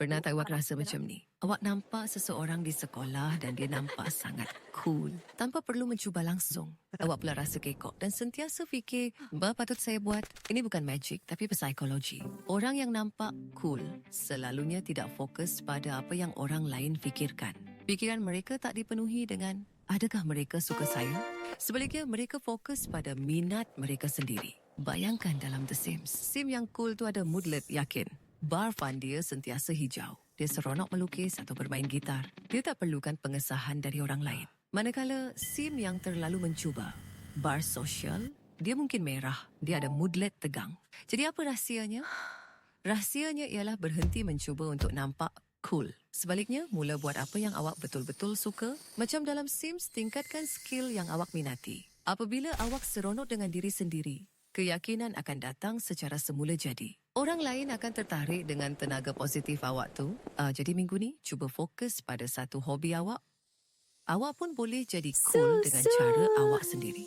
Pernah tak awak rasa macam ni? Awak nampak seseorang di sekolah dan dia nampak sangat cool. Tanpa perlu mencuba langsung. Awak pula rasa kekok dan sentiasa fikir, apa patut saya buat? Ini bukan magic tapi psikologi. Orang yang nampak cool selalunya tidak fokus pada apa yang orang lain fikirkan. Pikiran mereka tak dipenuhi dengan, adakah mereka suka saya? Sebaliknya, mereka fokus pada minat mereka sendiri. Bayangkan dalam The Sims. Sim yang cool tu ada moodlet, yakin. Bar fun dia sentiasa hijau. Dia seronok melukis atau bermain gitar. Dia tak perlukan pengesahan dari orang lain. Manakala sim yang terlalu mencuba, bar sosial, dia mungkin merah. Dia ada moodlet tegang. Jadi apa rahsianya? Rahsianya ialah berhenti mencuba untuk nampak cool. Sebaliknya, mula buat apa yang awak betul-betul suka. Macam dalam Sims, tingkatkan skill yang awak minati. Apabila awak seronok dengan diri sendiri, keyakinan akan datang secara semula jadi. Orang lain akan tertarik dengan tenaga positif awak tu. Jadi minggu ni, cuba fokus pada satu hobi awak. Awak pun boleh jadi cool dengan cara awak sendiri.